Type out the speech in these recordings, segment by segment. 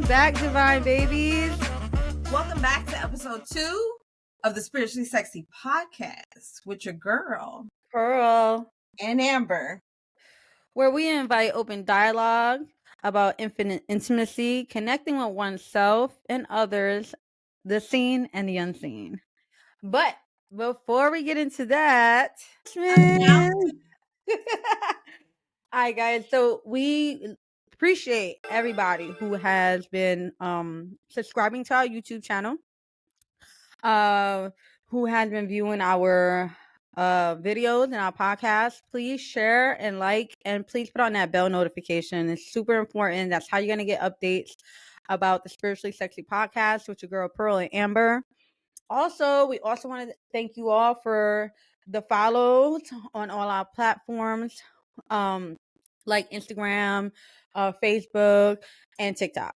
back, Divine Babies. Welcome back to episode 2 of the Spiritually Sexy podcast with your girl, Pearl, and Amber, where we invite open dialogue about infinite intimacy, connecting with oneself and others, the seen and the unseen. But before we get into that, all right, guys. So we appreciate everybody who has been subscribing to our YouTube channel, who has been viewing our videos and our podcast. Please share and like, and please put on that bell notification. It's super important. That's how you're gonna get updates about the Spiritually Sexy podcast with your girl Pearl and Amber. Also, we also want to thank you all for the follows on all our platforms, like Instagram, Facebook, and TikTok.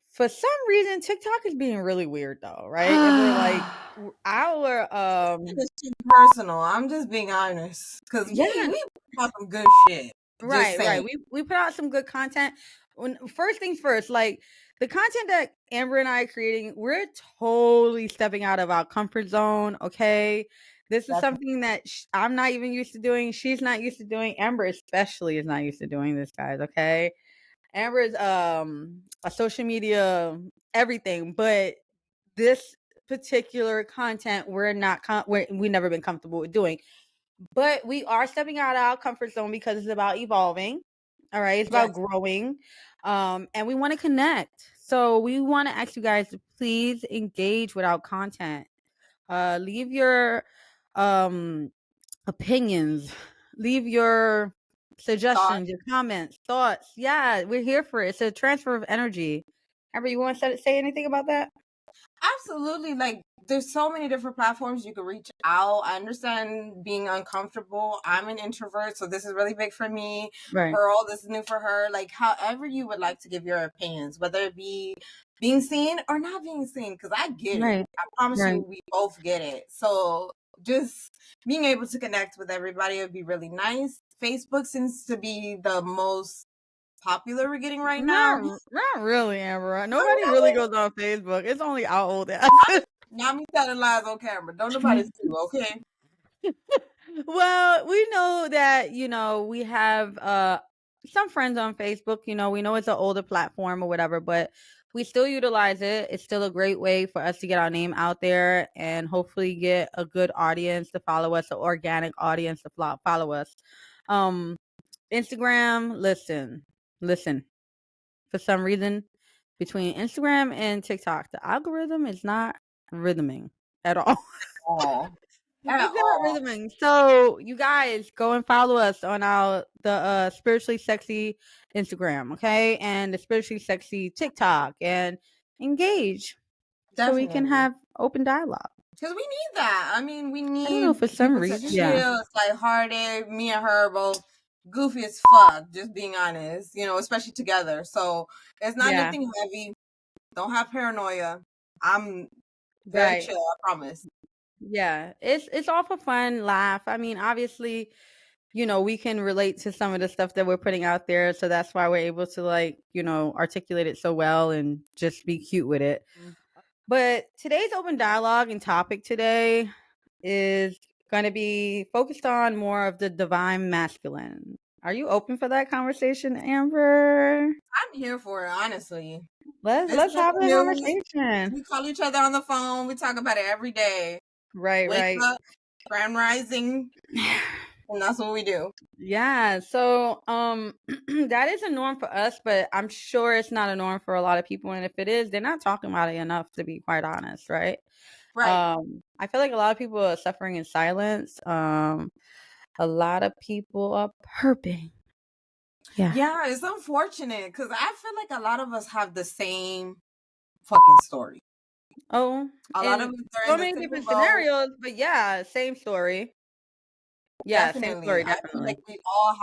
For some reason, TikTok is being really weird though, right? And we're like, our it's too personal. I'm just being honest because we put out some good shit. Right. We put out some good content. First things first, like the content that Amber and I are creating, we're totally stepping out of our comfort zone. Okay, this is something that I'm not even used to doing. She's not used to doing. Amber especially is not used to doing this, guys. Okay, Amber is a social media everything, but this particular content we're not we've never been comfortable with doing. But we are stepping out of our comfort zone because it's about evolving. All right. It's about growing. And we want to connect. So we want to ask you guys to please engage with our content. Leave your opinions. Leave your suggestions, your comments, thoughts. Yeah, we're here for it. It's a transfer of energy. Amber, you want to say anything about that? Absolutely. Like, there's so many different platforms you can reach out. I understand being uncomfortable. I'm an introvert, so this is really big for me. Right. Pearl, this is new for her. Like, however you would like to give your opinions, whether it be being seen or not being seen, because I get it. I promise you, we both get it. So just being able to connect with everybody would be really nice. Facebook seems to be the most popular we're getting right now. Not really, Amber. Nobody really goes on Facebook. It's only our old ass. Not me telling lies on camera. Don't nobody sue, okay? Well, we know that, we have some friends on Facebook. We know it's an older platform or whatever, but we still utilize it. It's still a great way for us to get our name out there and hopefully get a good audience to follow us, an organic audience to follow us. Instagram, listen. For some reason, between Instagram and TikTok, the algorithm is not rhythming at all. It's not rhythming. So you guys go and follow us on the Spiritually Sexy Instagram, okay, and the Spiritually Sexy TikTok, and engage. Definitely. So we can have open dialogue. Because we need that. I mean, we need I don't know, for some reason. Chill. It's lighthearted. Me and her both goofy as fuck, just being honest, especially together. So it's not nothing heavy. Don't have paranoia. I'm very chill, I promise. Yeah, it's all for fun, laugh. I mean, obviously, we can relate to some of the stuff that we're putting out there. So that's why we're able to articulate it so well and just be cute with it. But today's open dialogue and topic today is going to be focused on more of the divine masculine. Are you open for that conversation, Amber? I'm here for it, honestly. Let's have a conversation. We call each other on the phone. We talk about it every day. Wake up, grand rising. And that's what we do. Yeah. So that is a norm for us, but I'm sure it's not a norm for a lot of people. And if it is, they're not talking about it enough, to be quite honest, right? Right. I feel like a lot of people are suffering in silence. A lot of people are perping. Yeah, it's unfortunate because I feel like a lot of us have the same fucking story. Oh, a lot of us are so many different scenarios, but yeah, same story. Yeah, definitely. Same story, definitely. I feel like we all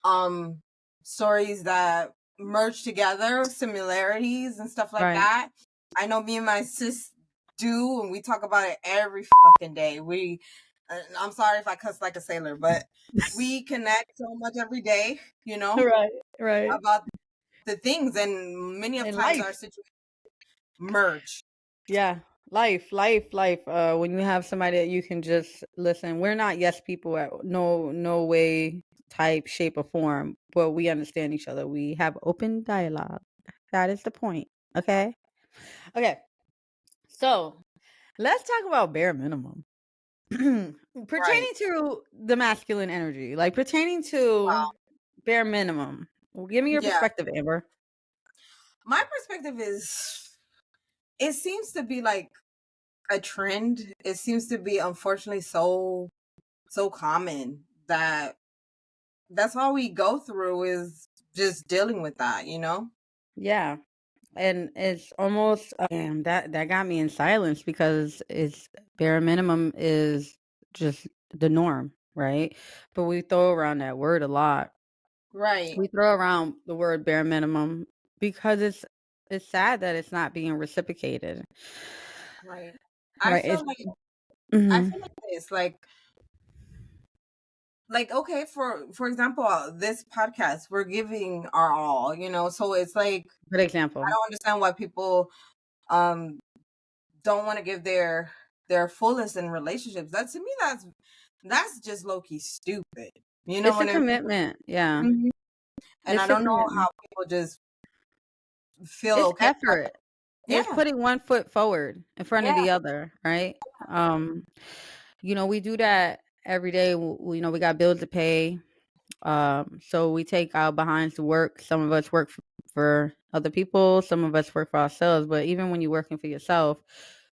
have stories that merge together, similarities and stuff like that. I know me and my sis do, and we talk about it every fucking day. I'm sorry if I cuss like a sailor, but we connect so much every day, Right. About the things, and many of In times our life. situations merge. Yeah. Life. When you have somebody that you can just listen, we're not yes people at no way, type, shape, or form, but we understand each other. We have open dialogue. That is the point. Okay. Okay. So let's talk about bare minimum. Right. Pertaining to the masculine energy, like pertaining to bare minimum. Well, give me your Yeah. perspective, Amber. My perspective is, it seems to be like a trend. It seems to be, unfortunately, so common that that's all we go through is just dealing with that, you know? Yeah. And it's almost that got me in silence because it's bare minimum is just the norm, right? But we throw around that word a lot. Right. We throw around the word bare minimum because it's sad that it's not being reciprocated. Right. I Right. feel It's like I mhm. feel like this, like okay, for example, this podcast, we're giving our all, you know, so it's like Good I example. don't understand why people um don't want to give their fullest in relationships. That, to me, that's just low-key stupid. You know It's a what I commitment. Yeah. mean? Mhm. And I It's a don't know how commitment. people just feel It's okay about effort. that. It's Yeah. putting one foot forward in front of Yeah. the other, right? Um, we do that every day. We got bills to pay. So we take our behinds to work. Some of us work for other people. Some of us work for ourselves. But even when you're working for yourself,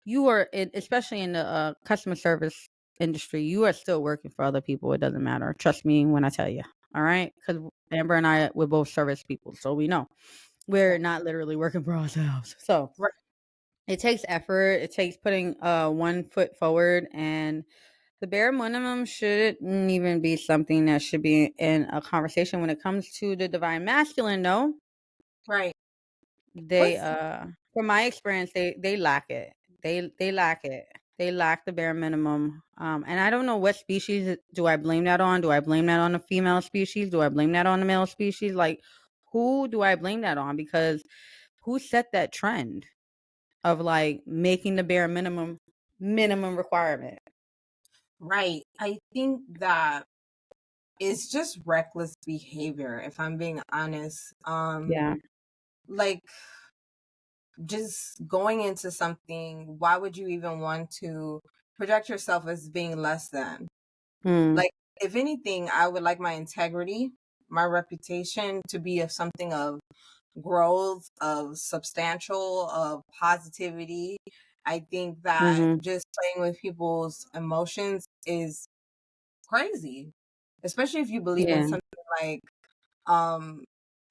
you are, especially in the customer service industry, you are still working for other people. It doesn't matter. Trust me when I tell you. All right, because Amber and I, we're both service people, so we know we're Yeah. not literally working for ourselves. So Right. it takes effort. It takes putting one foot forward, and the bare minimum shouldn't even be something that should be in a conversation when it comes to the divine masculine. No, Right. they What's from my experience, they lack it. They lack it. They lack the bare minimum. And I don't know what species do I blame that on. Do I blame that on the female species? Do I blame that on the male species? Like, who do I blame that on? Because who set that trend of like making the bare minimum requirement? right? I think that it's just reckless behavior, if I'm being honest. Yeah. Like, just going into something, why would you even want to project yourself as being less than? Mm, Like, if anything, I would like my integrity, my reputation to be of something of growth, of substantial, of positivity. I think that mm-hmm. just playing with people's emotions is crazy, especially if you believe in Yeah. something like um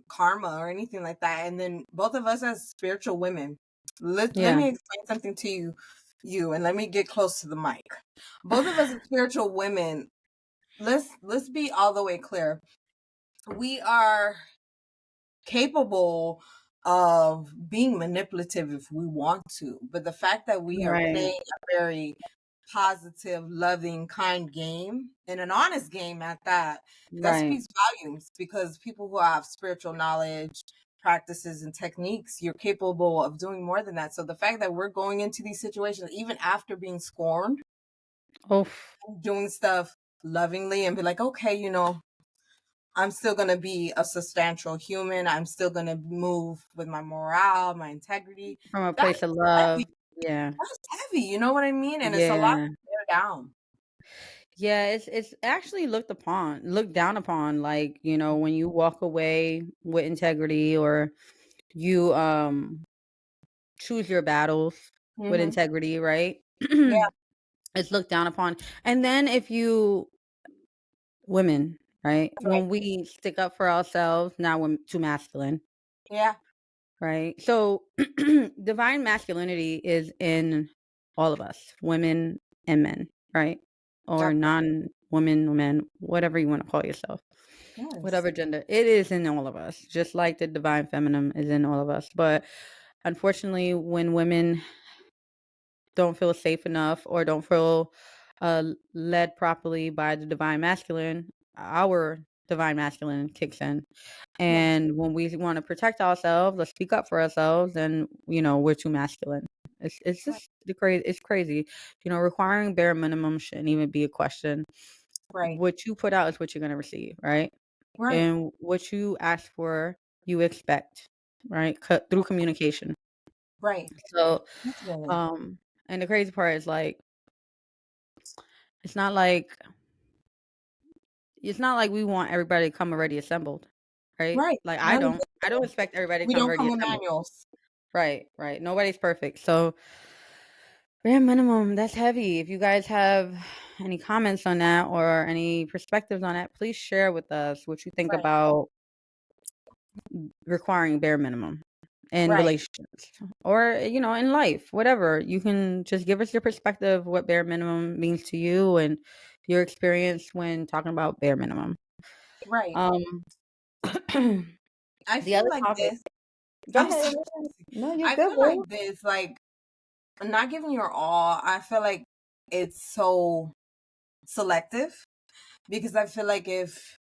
karma or anything like that. And then both of us as spiritual women, let Yeah. me explain something to you, and let me get close to the mic. Both of us as spiritual women, let's be all the way clear. We are capable of being manipulative if we want to, but the fact that we are Right. playing a very positive, loving, kind game, and an honest game at that, that Right. speaks volumes, because people who have spiritual knowledge, practices, and techniques, you're capable of doing more than that. So the fact that we're going into these situations, even after being scorned, Oof. doing stuff lovingly and be like, okay, I'm still going to be a substantial human. I'm still going to move with my morale, my integrity. From a That's place of heavy. love. Yeah. That's heavy. You know what I mean? And it's a lot Yeah. to bear down. Yeah, it's actually looked down upon, like, when you walk away with integrity, or you choose your battles with Hmm. integrity, right? Yeah. It's looked down upon. And then if you women, right? Right. When we stick up for ourselves, now we're too masculine, Yeah. right? So divine masculinity is in all of us, women and men, right? Or Definitely. non-women, men, whatever you want to call yourself, Yes. whatever gender. It is in all of us, just like the divine feminine is in all of us. But unfortunately, when women don't feel safe enough or don't feel led properly by the divine masculine, our divine masculine kicks in. Yes. And when we want to protect ourselves, let's speak up for ourselves, and we're too masculine. It's Right. just it's crazy. Requiring bare minimum shouldn't even be a question. Right. What you put out is what you're gonna receive, right? Right. And what you ask for, you expect, right? Through communication. Right. So, Definitely. um, and the crazy part is like it's not like it's not like we want everybody to come already assembled, right? Right. Like I don't. I don't Non-negotiable. expect everybody to We come don't already come with assembled. manuals. Right, right. Nobody's perfect. So bare minimum, that's heavy. If you guys have any comments on that or any perspectives on that, please share with us what you think Right. about requiring bare minimum in Right. relationships or in life, whatever. You can just give us your perspective, what bare minimum means to you and your experience when talking about bare minimum. Right. Um I the feel other like topic. this. Go I'm ahead. sorry. No, you're I good, feel like boo. this, like not giving your all. I feel like it's so selective because I feel like if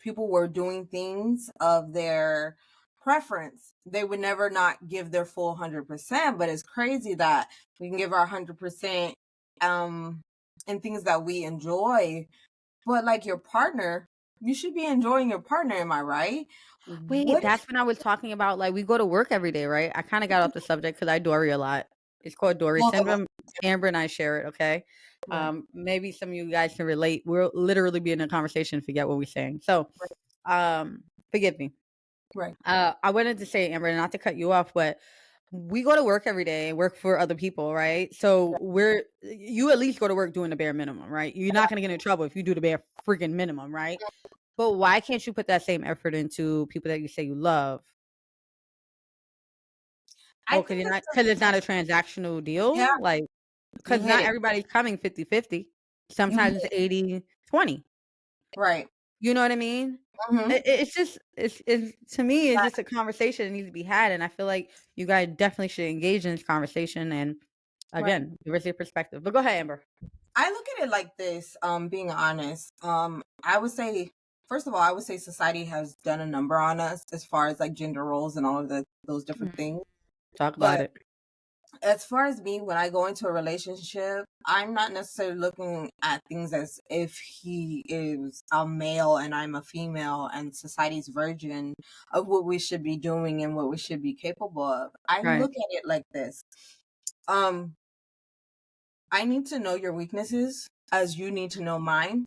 people were doing things of their preference, they would never not give their full 100%. But it's crazy that we can give our 100% in things that we enjoy. But like your partner, you should be enjoying your partner. Am I right? Wait, What? that's when I was talking about, like, we go to work every day, right? I kinda got off the subject because I dory a lot. It's called dory Both of us. syndrome. Amber and I share it, okay? Right. Maybe some of you guys can relate. We'll literally be in a conversation and forget what we're saying. So, Right. forgive me. Right. I wanted to say, Amber, not to cut you off, but we go to work every day and work for other people, right? So you at least go to work doing the bare minimum, right? You're not gonna get in trouble if you do the bare freaking minimum, right? But why can't you put that same effort into people that you say you love? I Oh, because think it's it's not a transactional yeah, deal? Like, you because hit not it. everybody's coming 50-50. You hit Sometimes it's it. 80-20. Right. You know what I mean? Mm-hmm. It's just to me, it's just a conversation that needs to be had, and I feel like you guys definitely should engage in this conversation and, Right. again, diversity of perspective. But go ahead, Amber. I look at it like this, being honest. I would say, first of all, I would say society has done a number on us as far as like gender roles and all of those different Mhm. things. Talk about But it. as far as me, when I go into a relationship, I'm not necessarily looking at things as if he is a male and I'm a female and society's version of what we should be doing and what we should be capable of. I Right. look at it like this. Um, I need to know your weaknesses as you need to know mine.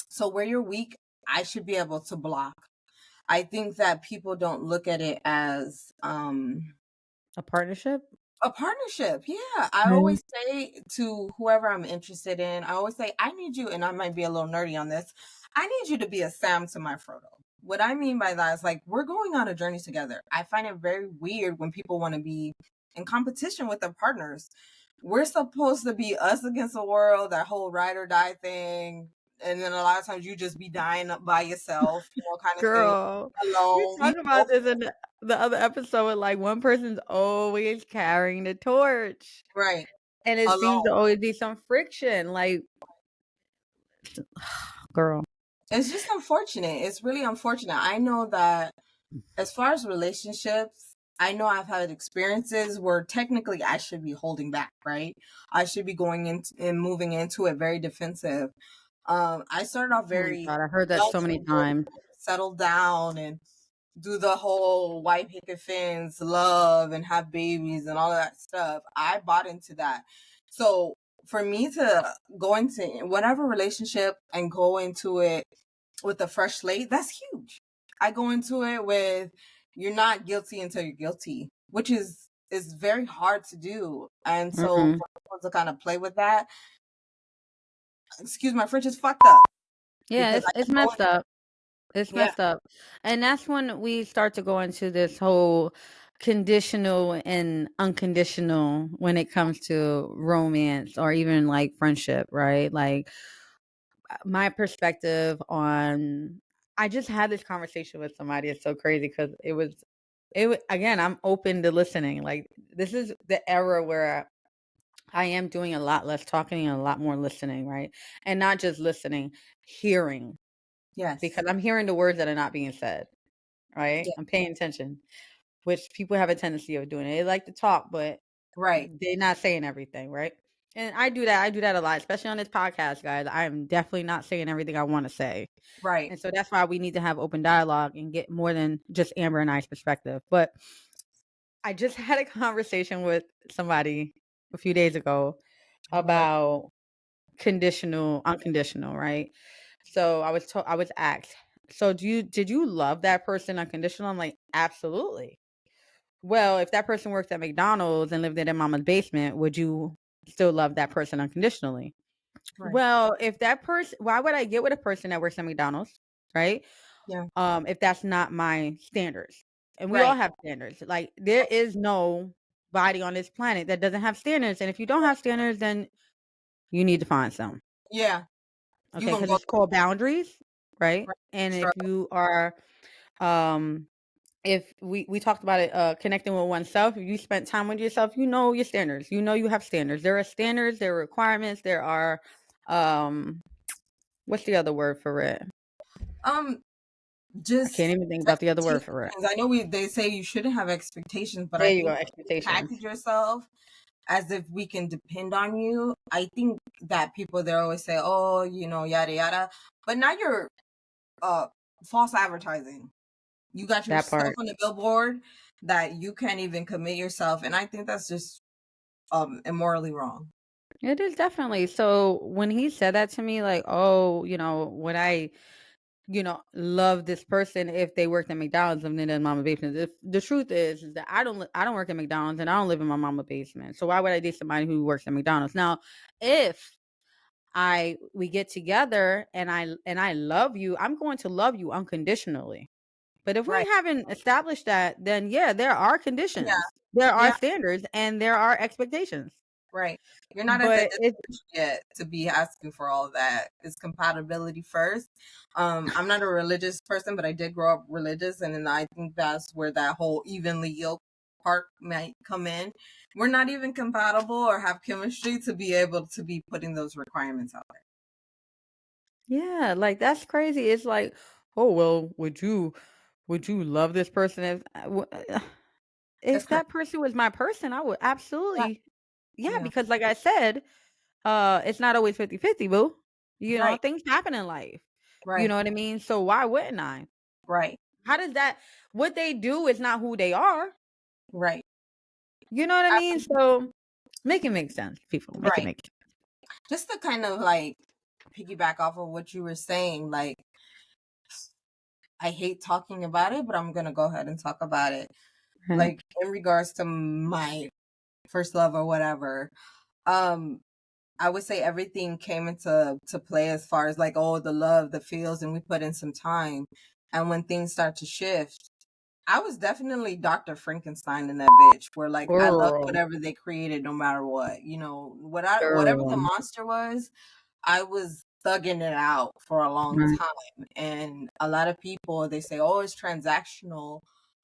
So where you're weak, I should be able to block. I think that people don't look at it as A partnership? a partnership. Yeah. I Mhm. always say to whoever I'm interested in, I always say, I need you, and I might be a little nerdy on this. I need you to be a Sam to my Frodo. What I mean by that is like we're going on a journey together. I find it very weird when people want to be in competition with their partners. We're supposed to be us against the world, that whole ride or die thing. And then a lot of times you just be dying up by yourself, kind of thing, Girl, we alone. We talked about both this in the other episode, like, one person's always carrying the torch, right and it seems to alone. always be some friction, like, girl. It's just unfortunate. It's really unfortunate. I know that as far as relationships, I know I've had experiences where technically I should be holding back, right? I should be going into and moving into it very defensive. I started off Oh my very god, I heard that young so many and wanted times. to settle down and do the whole white picket fence, love and have babies and all of that stuff. I bought into that. So for me to go into whatever relationship and go into it with a fresh slate, that's huge. I go into it with you're not guilty until you're guilty, which is very hard to do. And so Mhm. for people to kind of play with that, excuse my French, is fucked up Yeah, because I it's can go messed up. It's in, yeah, messed up. And that's when we start to go into this whole conditional and unconditional when it comes to romance or even, like, friendship, right? Like, my perspective on I just had this conversation with somebody. It's so crazy because again, I'm open to listening. Like, this is the era where I am doing a lot less talking and a lot more listening, right? And not just listening, hearing. Yes. because I'm hearing the words that are not being said, right? Yeah. I'm paying attention, which people have a tendency of doing. They like to talk, but Right. they're not saying everything, right? And I do that. I do that a lot, especially on this podcast, guys. I am definitely not saying everything I want to say. Right. And so that's why we need to have open dialogue and get more than just Amber and I's perspective. But I just had a conversation with somebody a few days ago What? about conditional, unconditional, right? So I was asked, so did you love that person unconditional? I'm like, absolutely. Well, if that person worked at McDonald's and lived in their mama's basement, would you still love that person unconditionally? Right. Well, if that person, why would I get with a person that works at McDonald's, right? Yeah. If that's not my standards. And we all Right. have standards. Like there is no body on this planet that doesn't have standards. And if you don't have standards, then you need to find some. Yeah. You Okay, gonna because go it's called boundaries, right? right. And if Struggle. you are um if we talked about it, connecting with oneself, if you spent time with yourself, you know your standards. You know you have standards. There are standards, there are requirements, there are um what's the other word for it? Um, I can't just even think about the other word for it. expectations. I know they say you shouldn't have expectations, but There I you go, think when you expectations. package yourself as if we can depend on you, I think that people they always say, oh, yada yada. But now you're uh false advertising. You got That yourself part. on the billboard that you can't even commit yourself. And I think that's just immorally wrong. It is definitely. So when he said that to me, like, oh, would I, love this person if they worked at McDonald's and then in mama basement? If the truth is that I don't work at McDonald's and I don't live in my mama basement. So why would I date somebody who works at McDonald's? Now, if we get together and I love you, I'm going to love you unconditionally. But if we Right. haven't established that, then yeah, there are Yeah. conditions, there are Yeah. standards, and there are expectations. Right. You're not at that But it stage yet to be asking for all that. It's compatibility first. I'm not a religious person, but I did grow up religious, and then I think that's where that whole evenly yoked part might come in. We're not even compatible or have chemistry to be able to be putting those requirements out there. yeah, like that's crazy. It's like, oh well, would you love this person That's if correct. that person was my person, I would Yeah. absolutely, yeah, Yeah. because like I said, it's not always 50-50, boo. Right. Things happen in life. You Right. know what I mean? So why wouldn't I? Right. How does that what they do is not who they are. Right. You know what I mean? Absolutely. So make it make sense, people. Make it Right. make sense. Just to kind of like piggyback off of what you were saying, like I hate talking about it, but I'm gonna go ahead and talk about it. Right. Like in regards to my first love or whatever, um, I would say everything came into play as far as like, oh, the love, the feels, and we put in some time. And when things start to shift, I was definitely Dr. Frankenstein in that bitch, where like I loved Girl. whatever they created, no matter what. Whatever the Girl. monster was, I was thugging it out for a long Right. time. And a lot of people they say, oh, it's transactional.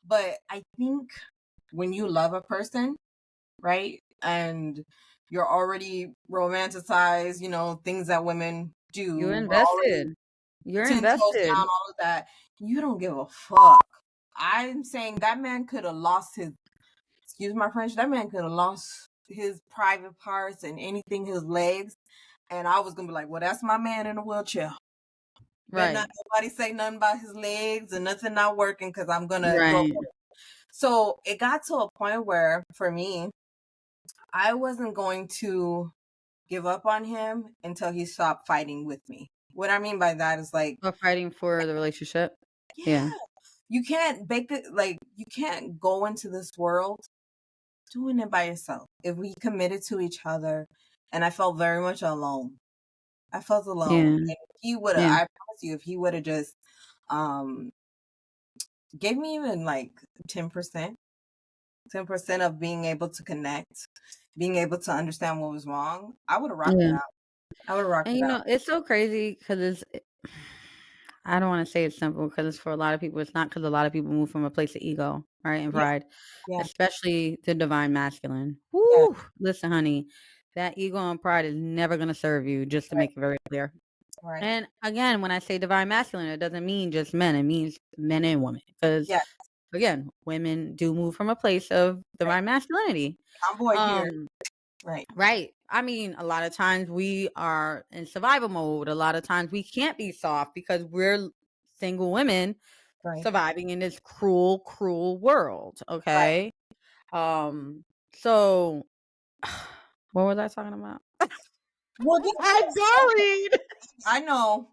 But I think when you love a person, right? And you're already romanticized, things that women You're do. We're already invested. You're 10 toes invested. down, all of that. You don't give a fuck. I'm saying that man could have lost his, excuse my French, that man could have lost his private parts and anything, his legs. And I was going to be like, well, that's my man in a wheelchair. Better not Right. nobody say nothing about his legs and nothing not working because I'm going to go. Right. So it got to a point where, for me, I wasn't going to give up on him until he stopped fighting with me. What I mean by that is like, Or fighting for the relationship. yeah, Yeah. you can't bake it, like, you can't go into this world doing it by yourself. If we committed to each other, and I felt very much alone. I felt alone. Yeah. And if he would have, Yeah. I promise you, if he would have just um gave me even like 10%, 10% of being able to connect, being able to understand what was wrong, I would have rocked it Yeah. out. I would have rocked And it out. it's so crazy because I don't want to say it's simple because it's for a lot of people. It's not because a lot of people move from a place of ego, right, and Yeah, pride, yeah, especially the divine masculine. yeah. Woo! Listen, honey, that ego and pride is never going to serve you. Just to Right. make it very clear. Right. And again, when I say divine masculine, it doesn't mean just men. It means men and women. Because Yeah. again, women do move from a place of Right. divine masculinity. Tomboy here. Um, Right. right. I mean, a lot of times we are in survival mode. A lot of times we can't be soft because we're single women Right. surviving in this cruel, cruel world. Right. Okay. So what was I talking about? Well, I'm sorry. I know.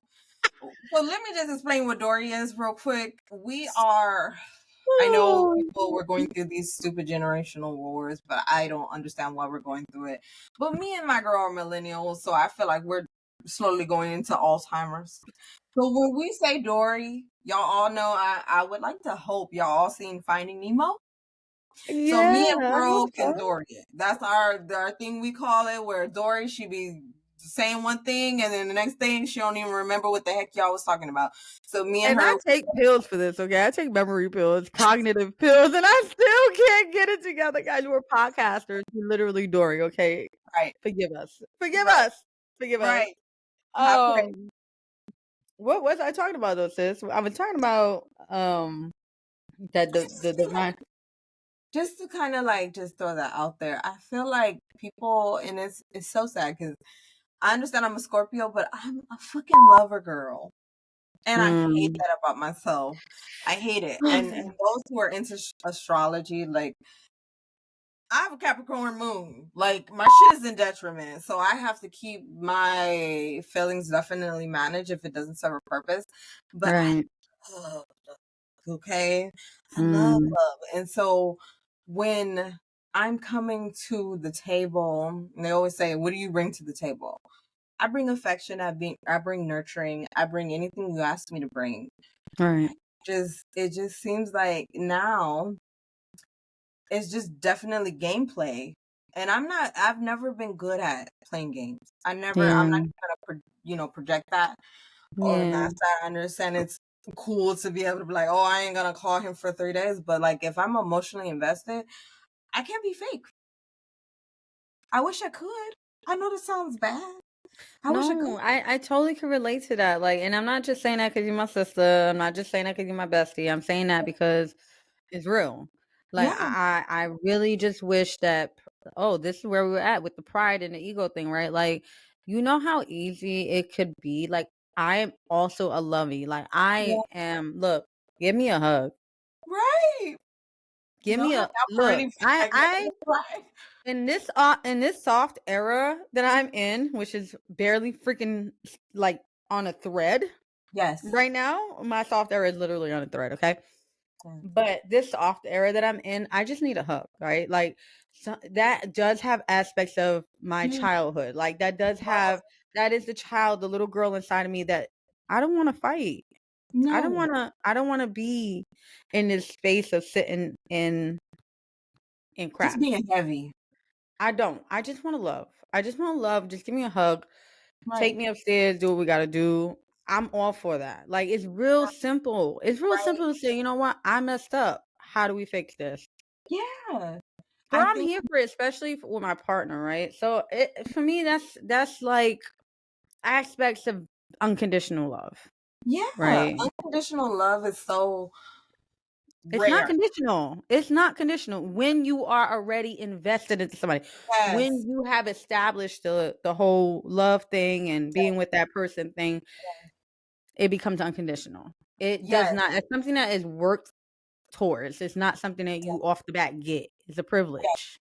So let me just explain what Dory is real quick. I know people were going through these stupid generational wars, but I don't understand why we're going through it. But me and my girl are millennials, so I feel like we're slowly going into Alzheimer's. So when we say Dory, y'all all know I would like to hope y'all all seen Finding Nemo. So me Yeah, and I Pearl hope can so. Dory it. That's our thing we call it, where Dory, she be saying one thing and then the next thing she don't even remember what the heck y'all was talking about. So me and And her, I take pills for this, okay? I take memory pills, cognitive pills, and I still can't get it together, guys. We're podcasters. We're literally Dory, okay? right, Forgive us. Forgive right, us. Forgive us. right. I pray. Um, what was I talking about though, sis? I was talking about that the divine. Just to kind of like just throw that out there. I feel like people, and it's so sad because I understand I'm a Scorpio, but I'm a fucking lover girl. And I hate that about myself. I hate it. And those who are into astrology, like I have a Capricorn moon. Like my shit is in detriment. So I have to keep my feelings definitely managed if it doesn't serve a purpose. But Right. I love love, okay? I love Mm, love. And so when I'm coming to the table, and they always say, what do you bring to the table? I bring affection, I bring nurturing, I bring anything you ask me to bring. right. It just seems like now it's just definitely gameplay. And I've never been good at playing games. I'm not Yeah. gonna project that or Yeah. mask that. I understand it's cool to be able to be like, oh, I ain't gonna call him for 3 days. But like if I'm emotionally invested, I can't be fake. I wish I could. I know this sounds bad. I wish I could. No, I totally can relate to that. Like, and I'm not just saying that because you're my sister. I'm not just saying that because you're my bestie. I'm saying that because it's real. Like, Yeah. I really just wish that. Oh, this is where we were at with the pride and the ego thing, right? Like, you know how easy it could be. Like, I am also a lovey. Like, Yeah. I am. Look, give me a hug. Right. Give Y'all me have a y'all look. pretty like right. In this soft era that I'm in, which is barely freaking like on a thread Yes. right now, my soft era is literally on a thread, okay? Yeah. But this soft era that I'm in, I just need a hug, right? Like so, that does have aspects of my Mm, childhood. Like that does right. have that is the child, the little girl inside of me that I don't want to fight. No. I don't want to be in this space of sitting in Just crap. being heavy. I don't. I just want to love. I just want to love. Just give me a hug. Take Right. me upstairs. Do what we got to do. I'm all for that. Like it's real simple. It's real Right. simple to say, you know what? I messed up. How do we fix this? Yeah. Girl, I I'm think here for it, especially with my partner, right? So for me, that's like aspects of unconditional love, yeah, right? unconditional love is so It's not rare. conditional. It's not conditional when you are already invested into somebody. Yes. When you have established the whole love thing and being with that person thing, it becomes unconditional. It does Yes. not. It's something that is worked towards. It's not something that you off the bat get. It's a Yes. privilege.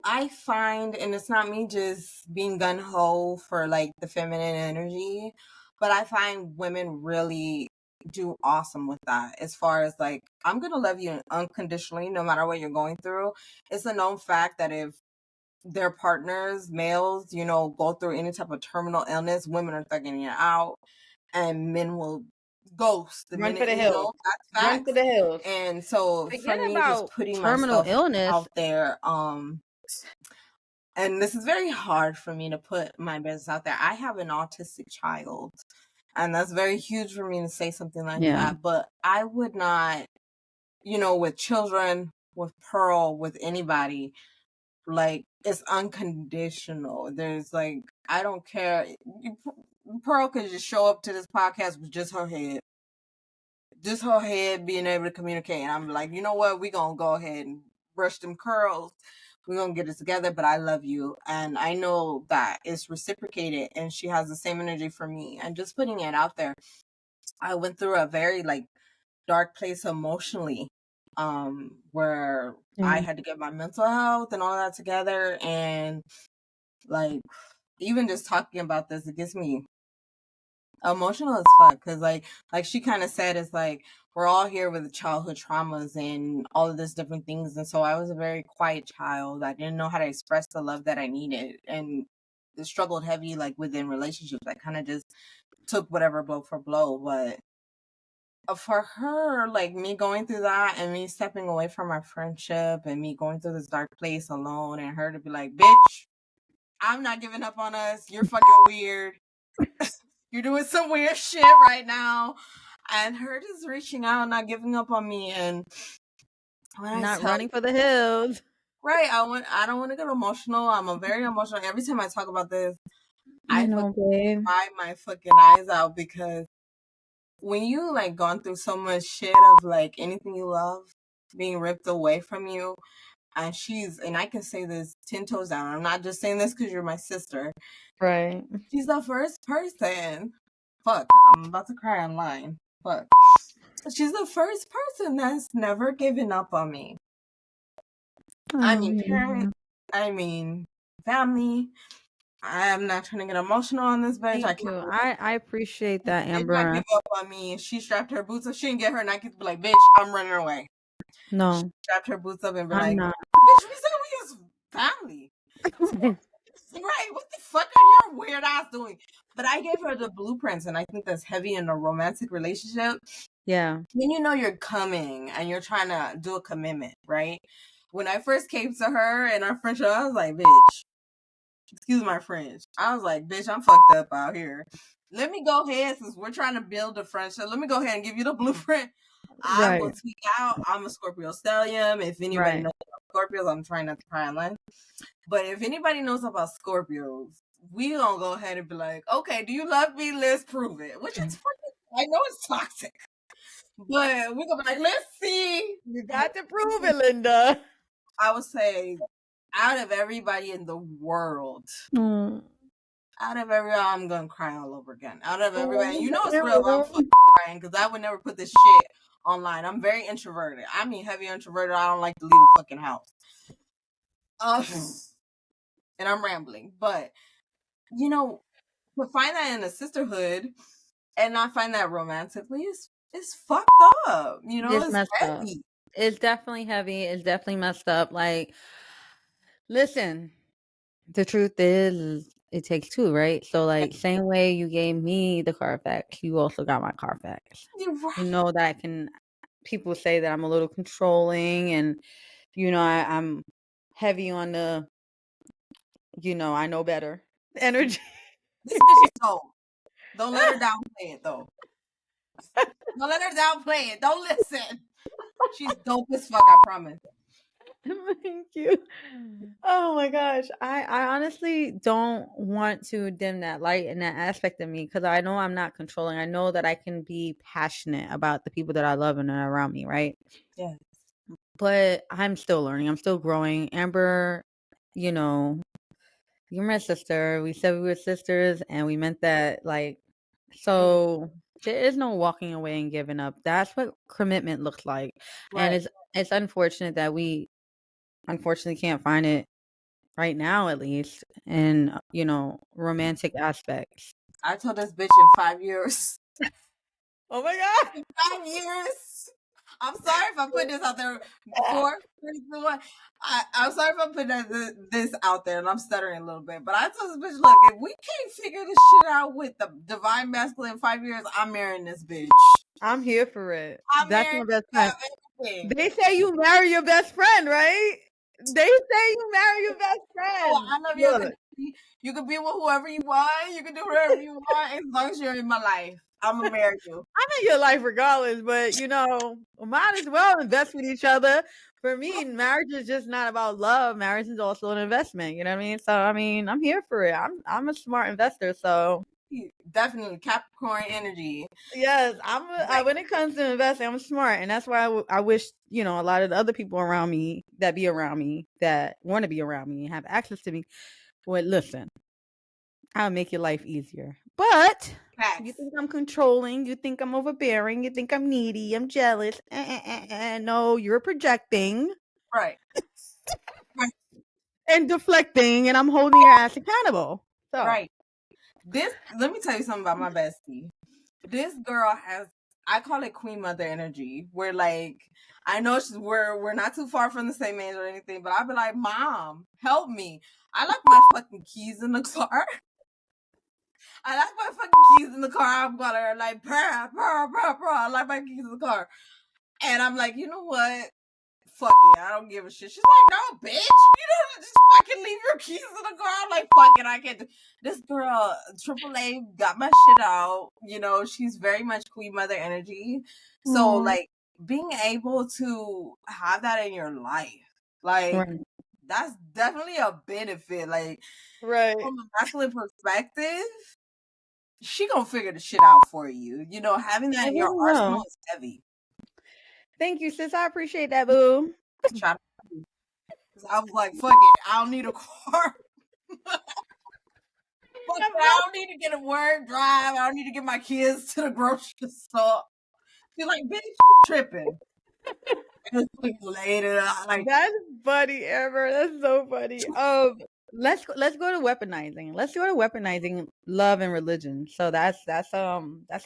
I find, and it's not me just being gun ho for like the feminine energy, but I find women really do awesome with that. As far as like, I'm gonna love you unconditionally, no matter what you're going through. It's a known fact that if their partners, males, go through any type of terminal illness, women are thugging it out, and men will ghost the Run for minute, the hills. that's Run for facts. the hills. And so for Forget me, just about putting terminal myself illness. out there, and this is very hard for me to put my business out there. I have an autistic child, and that's very huge for me to say something like Yeah. that. But I would not, with children, with Pearl, with anybody, like it's unconditional. There's like, I don't care. Pearl could just show up to this podcast with just her head being able to communicate. And I'm like, you know what? We're going to go ahead and brush them curls. We're going to get it together, but I love you. And I know that it's reciprocated and she has the same energy for me. And just putting it out there, I went through a very like dark place emotionally, where I had to get my mental health and all that together. And like, even just talking about this, it gets me emotional as fuck, because like she kind of said, it's like we're all here with childhood traumas and all of these different things. And so I was a very quiet child. I didn't know how to express the love that I needed, and struggled heavy like within relationships. I kind of just took whatever blow for blow. But for her, like me going through that and me stepping away from our friendship and me going through this dark place alone, and her to be like, bitch, I'm not giving up on us. You're fucking weird. You're doing some weird shit right now. And her just reaching out, not giving up on me. And when not running for the hills. Right. I don't want to get emotional. I'm a very emotional. Every time I talk about this, I cry my fucking eyes out, because when you like gone through so much shit of like anything you love being ripped away from you, and I can say this 10 toes down. I'm not just saying this because you're my sister. Right. She's the first person. Fuck, I'm about to cry online. Fuck. She's the first person that's never given up on me. I mean, parents, I mean, family. I'm not trying to get emotional on this bitch. I appreciate that, Amber. Did not give up on me. She strapped her boots up. She didn't get her Nike to be like, bitch, I'm running away. No. She strapped her boots up and be I'm like, not. bitch, we said we was family. Right, what the fuck are your weird ass doing? But I gave her the blueprints, and I think that's heavy in a romantic relationship. Yeah. When you know you're coming and you're trying to do a commitment, right? When I first came to her and our friendship, I was like, bitch, excuse my French. I was like, bitch, I'm fucked up out here. Let me go ahead, since we're trying to build a friendship, let me go ahead and give you the blueprint. I will tweak out. I'm a Scorpio stallion. If anybody knows about Scorpios, I'm trying not to cry online. But if anybody knows about Scorpios, we gonna go ahead and be like, okay, do you love me? Let's prove it. Which is fucking, I know it's toxic, but we're gonna be like, let's see. You got to prove it, Linda. I would say, out of everybody in the world, out of everyone, I'm gonna cry all over again. Out of everybody, you know it's real. I'm fucking crying because I would never put this shit online. I'm very introverted. I mean, heavy introverted. I don't like to leave the fucking house. And I'm rambling, but you know, to find that in a sisterhood and not find that romantically is fucked up. You know, it's heavy. Up. It's definitely heavy. It's definitely messed up. Like, listen, the truth is, it takes two, right? So, like, same way you gave me the Carfax, you also got my Carfax. You're right. You know that people say that I'm a little controlling, and you know I'm heavy on the, you know, I know better energy. This bitch is dope. Don't let her downplay it, though. Don't let her downplay it. Don't listen. She's dope as fuck, I promise. Thank you. Oh my gosh. I honestly don't want to dim that light and that aspect of me, because I know I'm not controlling. I know that I can be passionate about the people that I love and are around me, right? Yeah. But I'm still learning. I'm still growing. Amber, you know, you're my sister. We said we were sisters, and we meant that. Like, so there is no walking away and giving up. That's what commitment looks like. Right. And it's unfortunate that we unfortunately can't find it right now, at least in, you know, romantic aspects. I told this bitch in 5 years. Oh my god, in 5 years. I'm sorry if I put this out there. I'm sorry if I put this out there, and I'm stuttering a little bit. But I told this bitch, look, if we can't figure this shit out with the divine masculine in 5 years, I'm marrying this bitch. I'm here for it. That's my best friend. They say you marry your best friend, right? They say you marry your best friend. Oh, I love you. You can be with whoever you want. You can do whatever you want, as long as you're in my life. I'm gonna marry you. I'm in your life regardless, but might as well invest with each other. For me, marriage is just not about love. Marriage is also an investment. You know what I mean? So I mean, I'm here for it. I'm a smart investor, so Definitely Capricorn energy. yes, when it comes to investing, I'm smart, and that's why I wish a lot of the other people around me that be around me that want to be around me and have access to me would listen. I'll make your life easier, but you Facts. think I'm controlling? You think I'm overbearing? You think I'm needy? I'm jealous? No, you're projecting Right. Right. and deflecting, and I'm holding your ass accountable. So Right. Let me tell you something about my bestie. This girl has, I call it Queen Mother energy. Where like, I know we're not too far from the same age or anything, but I'll be like, Mom, help me. I left my fucking keys in the car. I left my fucking keys in the car. I'm gonna like, brr, brr, brr, brr. I left my keys in the car. And I'm like, you know what? Fuck it, I don't give a shit. She's like, no, bitch, you don't just fucking leave your keys in the car. I'm like, fuck it, I can't do this. Girl, AAA got my shit out. She's very much Queen Mother energy. So like being able to have that in your life, like right, that's definitely a benefit. Like right. from a masculine perspective, she gonna figure the shit out for you. Having that I in your really arsenal will. is heavy. Thank you, sis. I appreciate that, boo. Try to, I was like, fuck it, I don't need a car. Fuck it, I don't need to get a work drive. I don't need to get my kids to the grocery store. She's like, bitch, you tripping. Later, like That's funny, Amber. That's so funny. Let's go to weaponizing. Let's go to weaponizing love and religion. So that's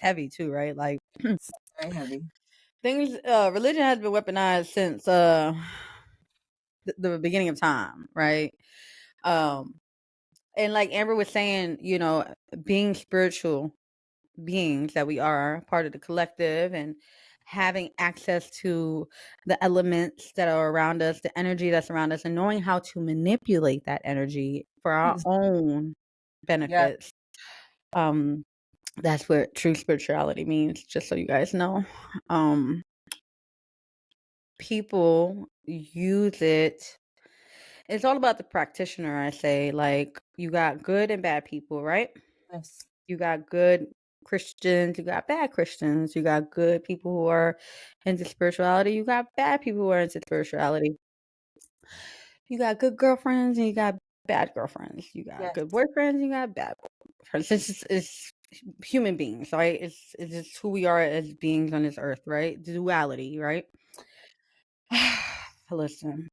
heavy too, right? Like very heavy. things. Religion has been weaponized since the beginning of time, right? Um, and like Amber was saying, being spiritual beings that we are, part of the collective, and having access to the elements that are around us, the energy that's around us, and knowing how to manipulate that energy for our own Yeah, benefits. That's what true spirituality means, just so you guys know. People use it. It's all about the practitioner, I say. Like, you got good and bad people, right? yes, You got good Christians, you got bad Christians, you got good people who are into spirituality, you got bad people who are into spirituality. You got good girlfriends and you got bad girlfriends. You got yes, good boyfriends, you got bad boyfriends. It's human beings, right? It's just who we are as beings on this earth, right? Duality, right? Listen.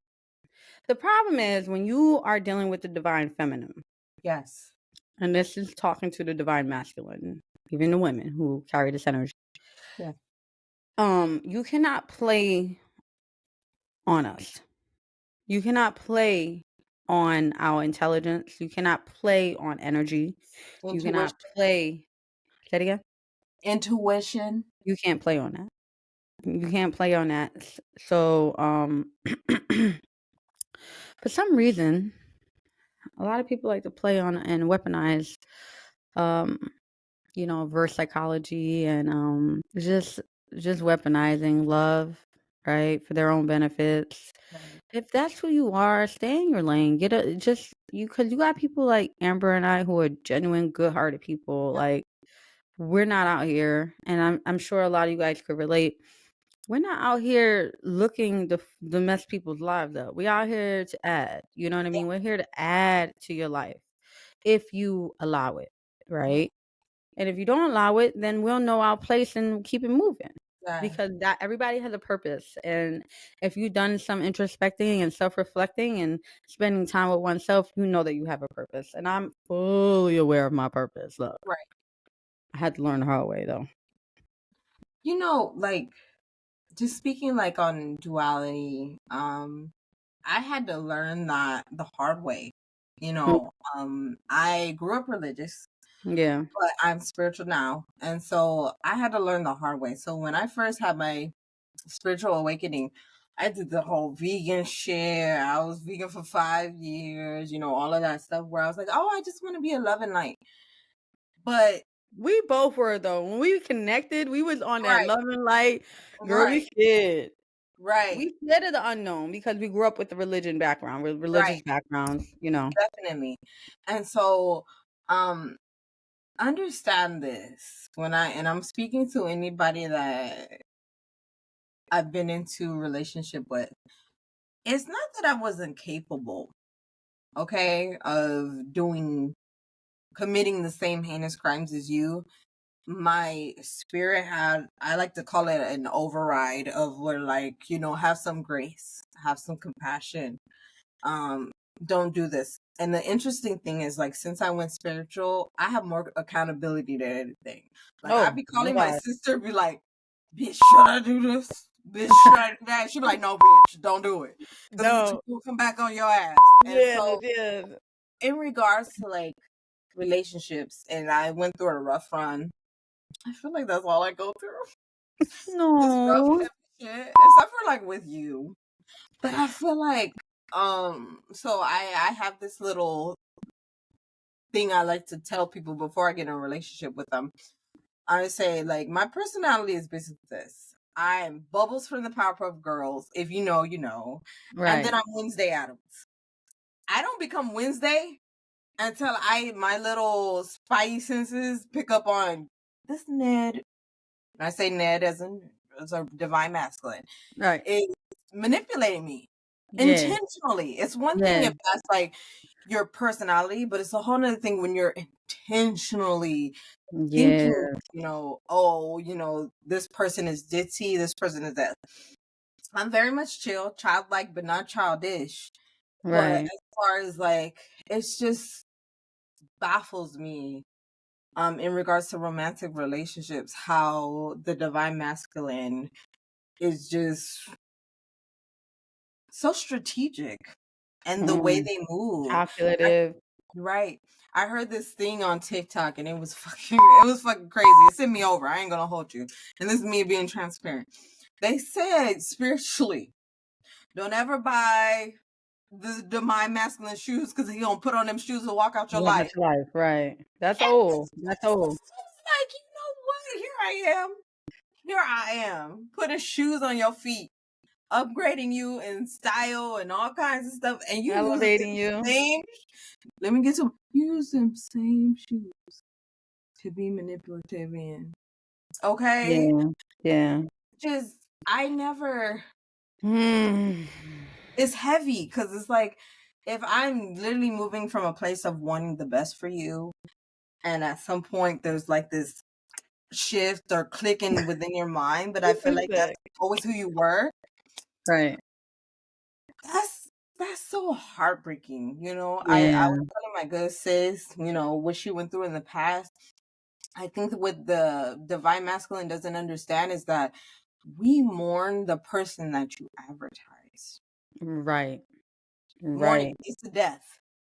The problem is when you are dealing with the divine feminine, yes, and this is talking to the divine masculine, even the women who carry this energy. yeah. You cannot play on us. You cannot play on our intelligence. You cannot play on energy. You cannot Intuition, play. Say it again. intuition. You can't play on that. You can't play on that. So, for some reason, a lot of people like to play on and weaponize, um, reverse psychology and just weaponizing love, right, for their own benefits. Right. If that's who you are, stay in your lane. Get a just you because you got people like Amber and I who are genuine, good-hearted people. Yeah, Like we're not out here, and I'm sure a lot of you guys could relate. We're not out here looking to mess people's lives up. We out here to add. You know what I mean? We're here to add to your life if you allow it, yeah, right? And if you don't allow it, then we'll know our place and keep it moving. yeah. Because that everybody has a purpose. And if you've done some introspecting and self-reflecting and spending time with oneself, you know that you have a purpose. And I'm fully aware of my purpose. Look, Right. I had to learn the hard way though. Like just speaking like on duality, I had to learn that the hard way. I grew up religious, Yeah. but I'm spiritual now. And so I had to learn the hard way. So when I first had my spiritual awakening, I did the whole vegan shit. I was vegan for 5 years, all of that stuff where I was like, oh, I just want to be a love and light. But We both were though. When we connected, we was on that Right, love and light. Girl, we right, scared. right, We scared of the unknown because we grew up with the religion background, with right, religious backgrounds, you know. definitely. And so, um, understand this and I'm speaking to anybody that I've been into relationship with. It's not that I wasn't capable, okay, of committing the same heinous crimes as you. My spirit had, I like to call it an override of where, like, have some grace, have some compassion. Um, don't do this. And the interesting thing is, like, since I went spiritual, I have more accountability to anything. Like, I'd Oh be my calling my God. sister, be like, bitch, should I do this? Bitch, should I do that? She'd be like, no, bitch, don't do it. Because it's No. will come back on your ass. And Yes, so, yes. in regards to, like, relationships, and I went through a rough run, I feel like that's all I go through. This rough, No. heavy shit. Except for, like, with you. But I feel like, so I have this little thing I like to tell people before I get in a relationship with them. I say, like, my personality is basically this. I'm Bubbles from the Powerpuff Girls. If you know, you know. And then Right. I'm Wednesday Addams. I don't become Wednesday until my little spidey senses pick up on this Ned. And I say Ned as a divine masculine. Right. Is manipulating me Yeah. intentionally. It's one thing Yeah. if that's like your personality, but it's a whole other thing when you're intentionally Yeah. thinking, oh, this person is ditzy, this person is that. I'm very much chill, childlike, but not childish. But Right. as far as, like, it's just baffles me, in regards to romantic relationships, how the divine masculine is just so strategic and the way Mm. they move. Calculative. Right. I heard this thing on TikTok and it was fucking crazy. It sent me over. I ain't gonna hold you. And this is me being transparent. They said spiritually, don't ever buy the divine masculine shoes because he gonna put on them shoes and walk out your Walk out life. your life. Right. That's And old. That's old. it's like, you know what? Here I am. Here I am. Putting shoes on your feet, upgrading you in style and all kinds of stuff, and you use the Elevating you. same. Let me get some. Use them same shoes to be manipulative in. Okay, Yeah. Yeah. just I never. Hmm. It's heavy because it's like if I'm literally moving from a place of wanting the best for you, and at some point there's like this shift or clicking within your mind, but I feel like that's always who you were. Right. That's so heartbreaking. I Yeah. was telling my good sis, what she went through in the past. I think what the divine masculine doesn't understand is that we mourn the person that you advertise. Right. Mourning Right. is the death.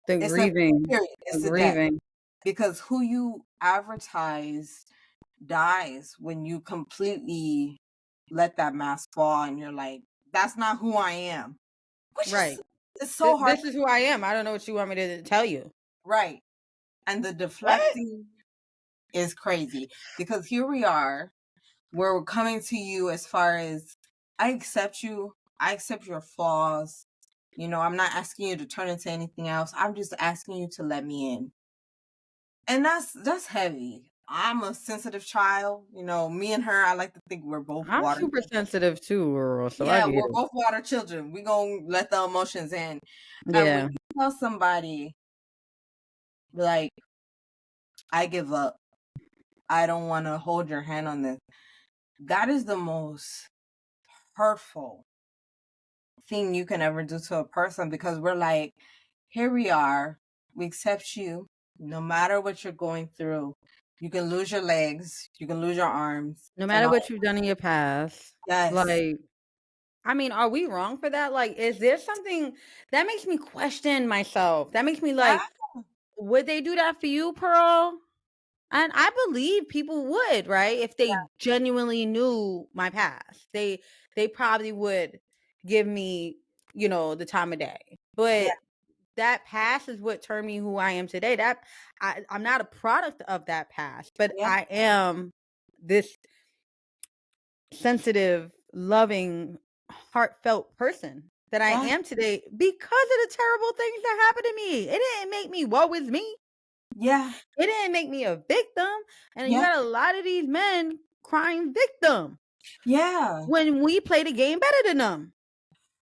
The It's a grieving. period. The It's the death. grieving. Because who you advertise dies when you completely let that mask fall and you're like, that's not who I am. Which Right. is it's so hard. This is who I am. I don't know what you want me to tell you. Right. And the What? deflecting is crazy because here we are, we're coming to you as far as I accept you, I accept your flaws. I'm not asking you to turn into anything else. I'm just asking you to let me in. And that's heavy. I'm a sensitive child. Me and her, I like to think we're both I'm water super children. sensitive too, Earl, so I Yeah, get we're it. both water children. We gonna let the emotions in. And when Yeah. you tell somebody, like, I give up, I don't want to hold your hand on this, that is the most hurtful thing you can ever do to a person because we're like, here we are, we accept you no matter what you're going through. You can lose your legs, you can lose your arms, No and matter all. what you've done in your past. Yes. Like, I mean, are we wrong for that? Like, is there something that makes me question myself? That makes me Yeah. like, would they do that for you, Pearl? And I believe people would, right? If they genuinely knew my past. They probably would give me, the time of day. Yeah. But that past is what turned me who I am today. That I'm not a product of that past, but Yeah. I am this sensitive, loving, heartfelt person that I Yeah. am today because of the terrible things that happened to me. It didn't make me woe is me. Yeah. It didn't make me a victim. And you Yeah. got a lot of these men crying victim Yeah. when we play the game better than them.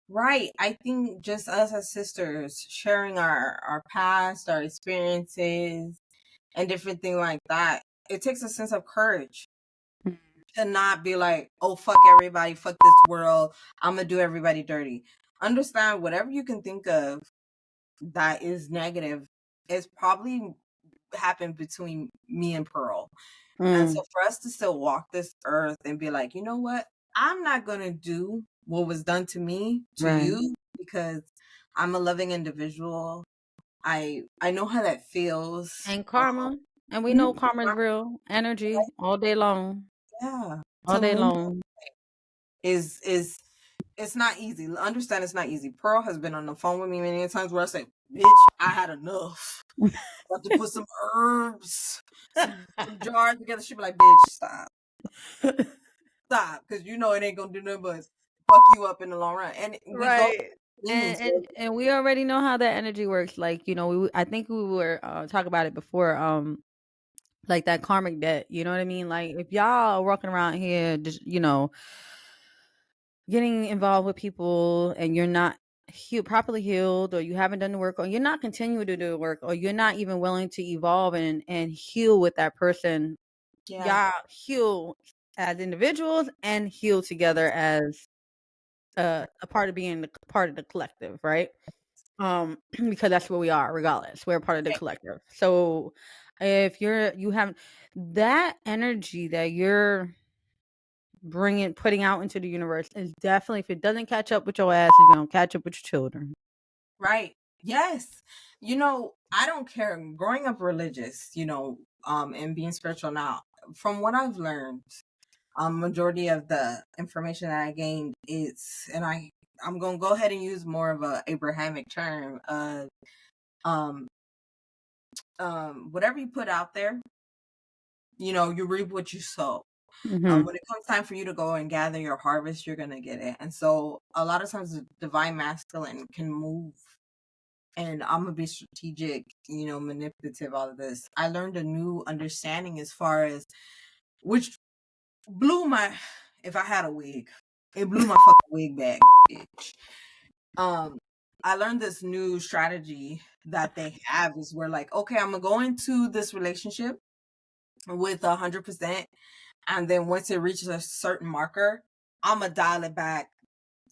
Right. I think just us as sisters sharing our past, our experiences, and different things like that, it takes a sense of courage to not be like, oh, fuck everybody, fuck this world, I'm gonna do everybody dirty. Understand whatever you can think of that is negative is probably happened between me and Pearl. And so for us to still walk this earth and be like, you know what? I'm not going to do what was done to me to Right. you because I'm a loving individual. I know how that feels. And karma. And we Mhm. know karma's real. Energy all day long. Yeah. All To day move long. is it's not easy. Understand it's not easy. Pearl has been on the phone with me many times where I say, bitch, I had enough. About to put some herbs, some jars together. She'd be like, bitch, stop. Stop, because you know it ain't gonna do nothing but fuck you up in the long run. And we go Right. cleaning. And, So and we already know how that energy works. Like, I think we were talking about it before. Like that karmic debt. You know what I mean? Like if y'all are walking around here, just getting involved with people and you're not properly healed, or you haven't done the work, or you're not continuing to do the work, or you're not even willing to evolve and heal with that person, yeah, y'all heal as individuals and heal together as a part of being part of the collective, right? Because that's what we are, regardless. We're part of the collective. So if you have that energy that you're putting out into the universe, is definitely, if it doesn't catch up with your ass, you're gonna catch up with your children. right. Yes. You know, I don't care. Growing up religious, and being spiritual now, from what I've learned, majority of the information that I gained is, and I'm gonna go ahead and use more of a Abrahamic term. Um, Whatever you put out there, you reap what you sow. Mm-hmm. When it comes time for you to go and gather your harvest, you're gonna get it. And so a lot of times the divine masculine can move, and I'm gonna be strategic, manipulative, all of this. I learned a new understanding as far as, which blew my, if I had a wig, it blew my fucking wig back, bitch. I learned this new strategy that they have is where, like, okay, I'm gonna go into this relationship with 100%. And then once it reaches a certain marker, I'm gonna dial it back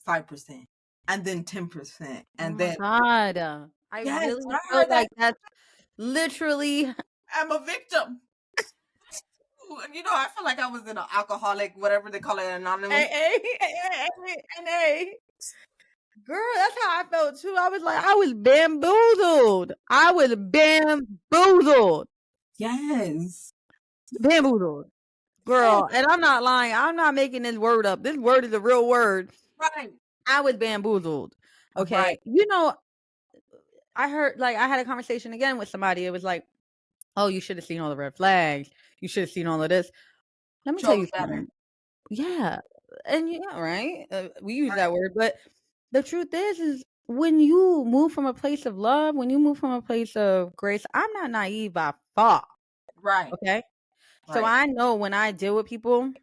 5% and then 10%. Oh And my then, god, I yes, really when I feel heard that, like that's literally I'm a victim. I feel like I was in an alcoholic, whatever they call it, anonymous. A. Girl, that's how I felt too. I was like, I was bamboozled. I was bamboozled. Yes. Bamboozled. Yes. Girl, and I'm not lying. I'm not making this word up. This word is a real word. Right. I was bamboozled. Right. Okay. I heard, like, I had a conversation again with somebody. It was like, oh, you should have seen all the red flags. You should have seen all of this. Let me tell Chose you better. something. Yeah. And right. We use Right. that word, but the truth is when you move from a place of love, when you move from a place of grace, I'm not naive by far. Right. Okay. So Right. I know when I deal with people,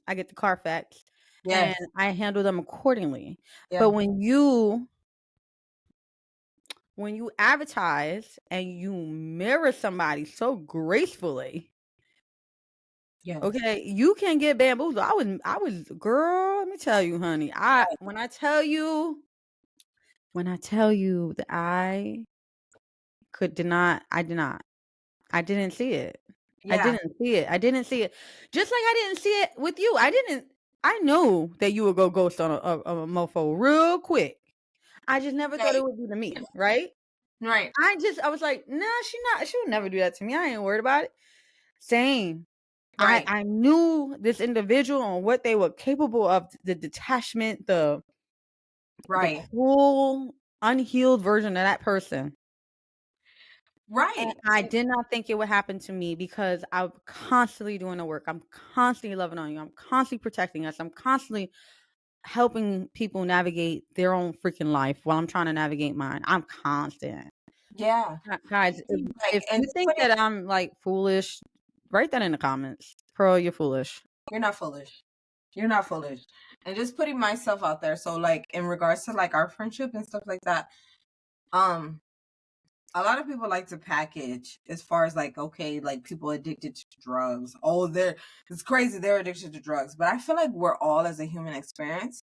I get the Carfax and Yes. I handle them accordingly. Yeah. But when you advertise and you mirror somebody so gracefully, Yes. okay, you can get bamboozled. I was girl, let me tell you, honey. When I tell you that I did not. I didn't see it. I Yeah. didn't see it. I didn't see it. Just like I didn't see it with you. I knew that you would go ghost on a mofo real quick. I just never thought Okay. it would be to me, right? Right. I was like, nah, she would never do that to me. I ain't worried about it. Same. Right. I knew this individual and what they were capable of, the detachment, the Right. cool unhealed version of that person. And Right. I did not think it would happen to me because I'm constantly doing the work. I'm constantly loving on you. I'm constantly protecting us. I'm constantly helping people navigate their own freaking life while I'm trying to navigate mine. I'm constant. Yeah. Guys, Like, if and you just think that I'm like foolish, write that in the comments. Pearl, you're foolish. you're not foolish. You're not foolish. And just putting myself out there. So like in regards to like our friendship and stuff like that, a lot of people like to package as far as like, okay, like people addicted to drugs. Oh, it's crazy they're addicted to drugs. But I feel like we're all as a human experience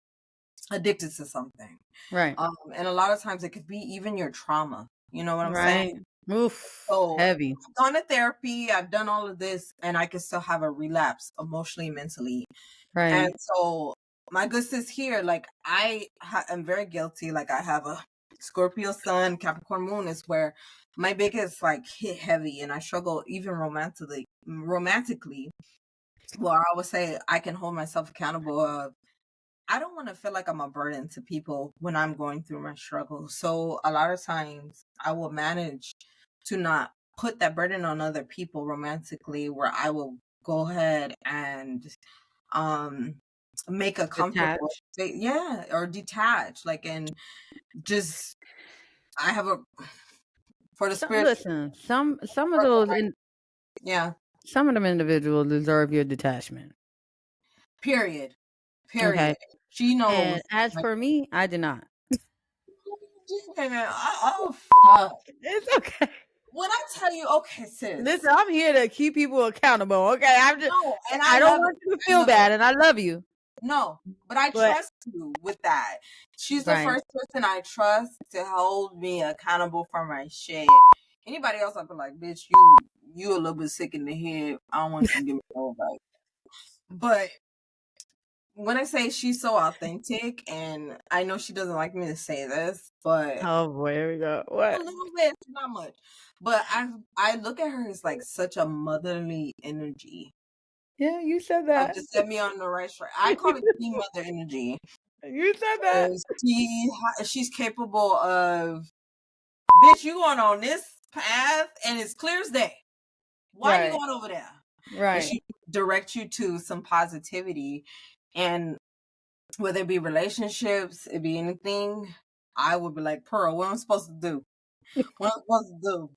addicted to something. Right. And a lot of times it could be even your trauma. You know what I'm saying? Right. Oof. So Heavy. I've gone to therapy, I've done all of this, and I can still have a relapse emotionally, mentally. And Right. so my good sis here, like I am very guilty. Like I have a Scorpio sun, Capricorn moon is where my biggest like hit heavy, and I struggle even romantically. Well, I would say I can hold myself accountable. I don't want to feel like I'm a burden to people when I'm going through my struggle. So a lot of times I will manage to not put that burden on other people romantically, where I will go ahead and um make a comfortable Detached. yeah, or detach, like, and just I have a for the spiritual Listen, some of those yeah, some of them individuals deserve your detachment. period, Okay. period. She knows And as like for me, I did not. oh fuck. It's okay. When I tell you, okay, sis, Listen, I'm here to keep people accountable. Okay. no, and I I don't love it. want you to I feel love it. bad, and I love you. No, but I But trust you with that. She's the right. first person I trust to hold me accountable for my shit. Anybody else, I'd be like, bitch, you a little bit sick in the head. I don't want you to give me no advice. But when I say she's so authentic, and I know she doesn't like me to say this, but Oh boy, here we go. a What? little bit, not much. But I look at her as like such a motherly energy. Yeah, you said Like that. just set me on the right track. I call it king mother energy. You said that. She's capable of, bitch, you going on this path and it's clear as day. Why you Right. going over there? And Right. she directs you to some positivity. And whether it be relationships, it be anything, I would be like, Pearl, what am I supposed to do? What am I supposed to do?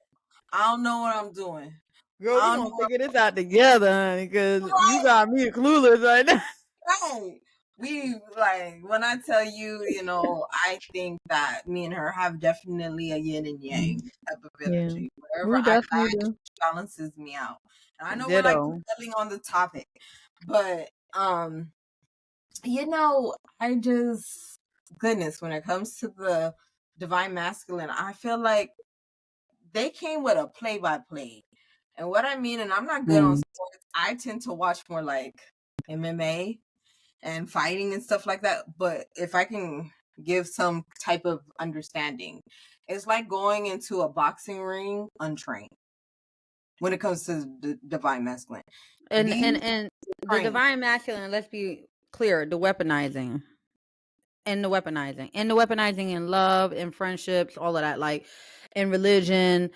I don't know what I'm doing. Girl, we I don't gonna know figure this out together, honey, because you what got me clueless right now. right. We like when I tell you, I think that me and her have definitely a yin and yang type of Yeah, energy. Wherever we I definitely lack, do. she balances me out. And I know we're like Ditto. dwelling on the topic, but I just goodness, when it comes to the divine masculine, I feel like they came with a play by play. And what I mean, and I'm not good on Mm. sports, I tend to watch more like MMA and fighting and stuff like that. But if I can give some type of understanding, it's like going into a boxing ring untrained when it comes to the divine masculine. And Be and and the trained. divine masculine. Let's be clear: the weaponizing and the weaponizing in love, in friendships, all of that, like in religion.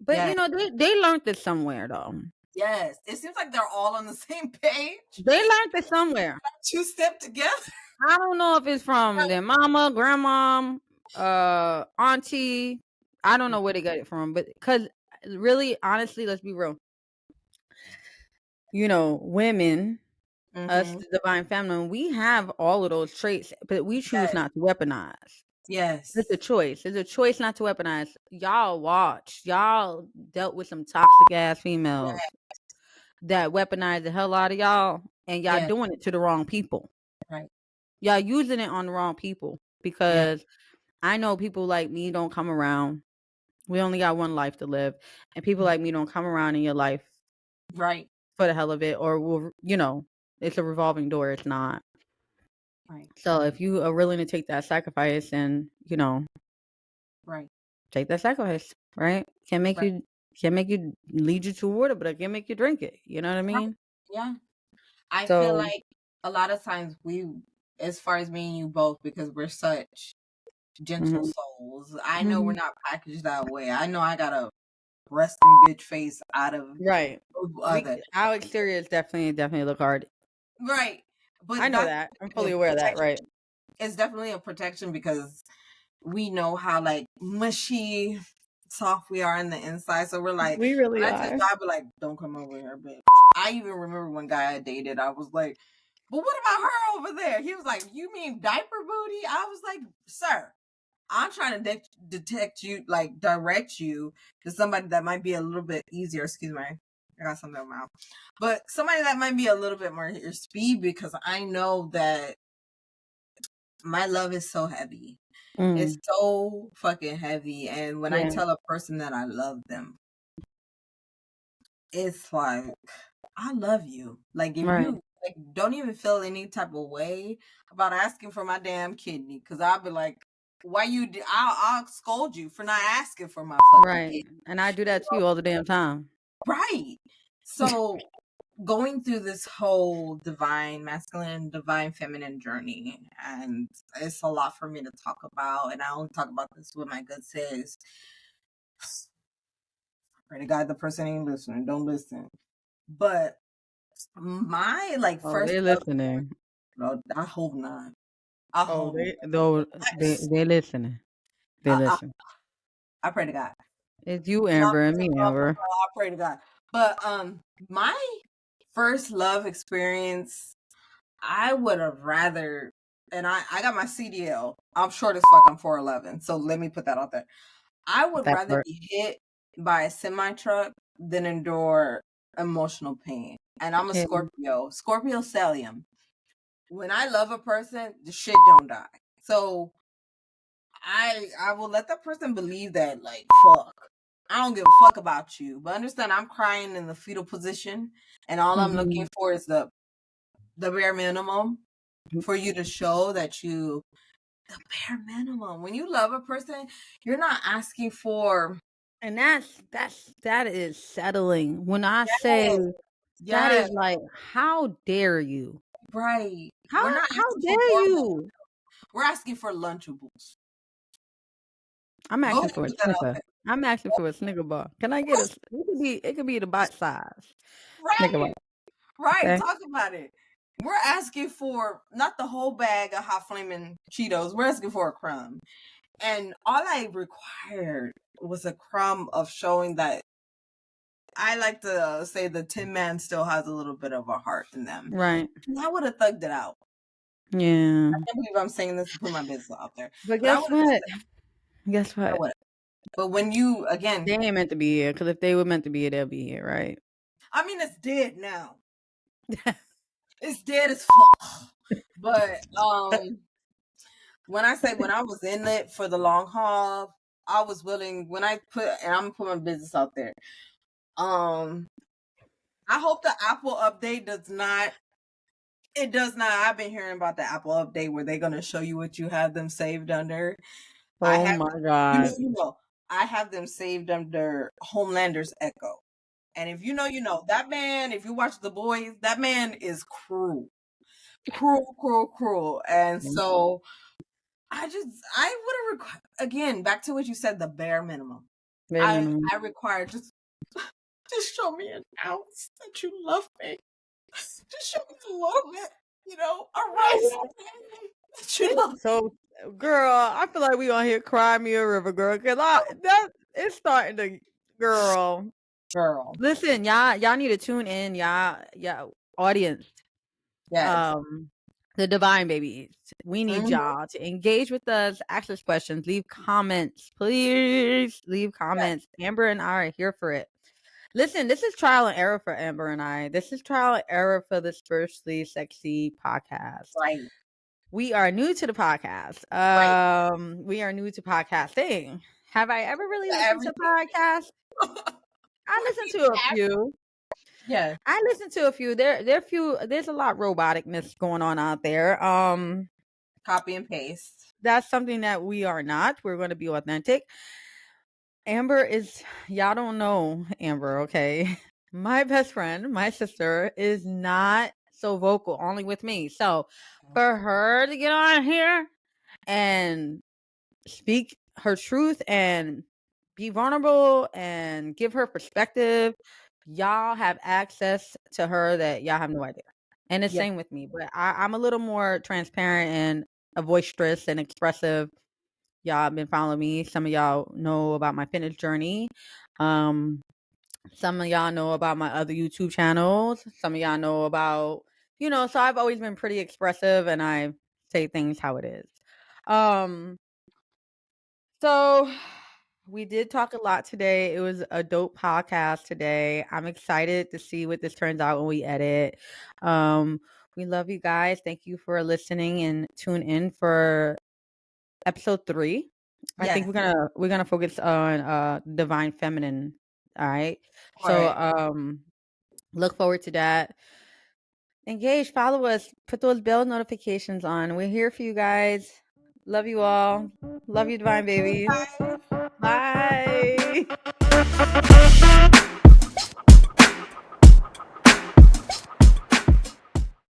But Yes, they learned this somewhere though. yes. It seems like they're all on the same page. They learned this somewhere. Two step together. I don't know if it's from their mama, grandma, auntie. I don't know where they got it from, but because really, honestly, let's be real. Women, us, Mm-hmm. the divine feminine, we have all of those traits, but we choose Yes, not to weaponize. It's a yes, choice. It's a choice not to weaponize. Y'all watch. Y'all dealt with some toxic ass females that weaponize the hell out of y'all, and y'all yes. doing it to the wrong people. Right. Y'all using it on the wrong people Yeah. because I know people like me don't come around. We only got one life to live, and people like me don't come around in your life Right. for the hell of it, or it's a revolving door. It's not. Right. So if you are willing to take that sacrifice, and Right. take that sacrifice, right? Right. Can't make you lead you to water, but I can make you drink it. You know what I Right. mean? Yeah. I feel So like a lot of times as far as me and you both, because we're such gentle souls. I know we're Mhm. not packaged that way. I know I got a resting bitch face out of Right. other. Our exteriors definitely look hard. Right. I But know that's that. I'm fully definitely a aware of that, protection. right. It's definitely a protection because we know how like mushy soft we are in the inside. So we're like, We really when I tell are. you, I'd be like, don't come over here, bitch. I even remember one guy I dated, I was like, but what about her over there? He was like, you mean diaper booty? I was like, sir, I'm trying to detect you, like direct you to somebody that might be a little bit easier. Excuse me. I got something in my mouth. But somebody that might be a little bit more your speed because I know that my love is so heavy. It's so fucking heavy. And when I Yeah. tell a person that I love them, it's like, I love you. Like, if Right. you like, don't even feel any type of way about asking for my damn kidney, because I'll be like, why you? I'll scold you for not asking for my fucking Right. kidney. And I do that to you all the damn time. Right. So going through this whole divine masculine, divine feminine journey, and it's a lot for me to talk about. And I only talk about this with my good sis. Pray to God the person ain't listening. Don't listen. But my like Oh, first they're love, listening. no, I hope not. I Oh, hope. they listening. They I, listen. I pray to God. It's you, And Amber, and me, Amber. I pray to God. But my first love experience, I would have rather, and I got my CDL. I'm short as fuck. I'm 4'11". So let me put that out there. I would That rather part. be hit by a semi truck than endure emotional pain. And I'm a Yeah. Scorpio stellium. When I love a person, the shit don't die. So I will let that person believe that, like, fuck, I don't give a fuck about you. But understand, I'm crying in the fetal position, and all I'm looking for is the bare minimum for you to show that you, the bare minimum. When you love a person, you're not asking for. And that is settling. When I say Yes, that is yes, like, how dare you? right. How We're not how asking for dare bare minimum. you? We're asking for Lunchables. I'm Go asking ahead and for a put that out Snicker. there. I'm asking for a Snicker bar. Can I get a? It could be the bite size Snicker bar. Right. Right, Okay. talk about it. We're asking for not the whole bag of hot flaming Cheetos. We're asking for a crumb. And all I required was a crumb of showing that I like to say the Tin Man still has a little bit of a heart in them. Right. And I would have thugged it out. Yeah. I can't believe I'm saying this to put my business out there. But But I guess would have what? Guess I what? would. But when you They again, ain't meant to be here. Because if they were meant to be here, they'll be here, right? I mean it's dead now. It's dead as fuck. But when I was in it for the long haul, I was willing when I put and I'm gonna put my business out there. I hope the Apple update does not. It does not. I've been hearing about the Apple update where they're gonna show you what you have them saved under. I Oh have, my God. I have them saved under Homelander's Echo. And if you know, you know that man. If you watch The Boys, that man is cruel, cruel, cruel, cruel. And so I would have again back to what you said, the bare minimum. Bare minimum. I require just show me an ounce that you love me. Just show me a little bit, a rice that you love. So, girl, I feel like we on here cry me a river, girl. Cause it's starting to, girl. Girl. Listen, y'all need to tune in, y'all audience. Yes. The divine babies. We need Mhm. y'all to engage with us, ask us questions, leave comments, please leave comments. Amber and I are here for it. Listen, this is trial and error for Amber and I. This is trial and error for the Spiritually Sexy podcast. Right. We are new to the podcast. Right. We are new to podcasting. Have I ever really listened to Everything. podcasts? I listened to a few. Yeah. I listened to a few. There's a lot roboticness going on out there. Copy and paste. That's something that we are not. We're going to be authentic. Amber is, y'all don't know Amber, okay? My best friend, my sister, is not so vocal, only with me. So for her to get on here and speak her truth and be vulnerable and give her perspective, y'all have access to her that y'all have no idea. And the same with me, but I'm a little more transparent and boisterous and expressive. Y'all been following me. Some of y'all know about my fitness journey. Some of y'all know about my other YouTube channels. Some of y'all know about, so I've always been pretty expressive and I say things how it is. So we did talk a lot today. It was a dope podcast today. I'm excited to see what this turns out when we edit. We love you guys. Thank you for listening and tune in for episode 3. I think we're gonna focus on divine feminine. All right. So look forward to that. Engage, follow us, put those bell notifications on. We're here for you guys. Love you all. Love you, divine babies. Bye.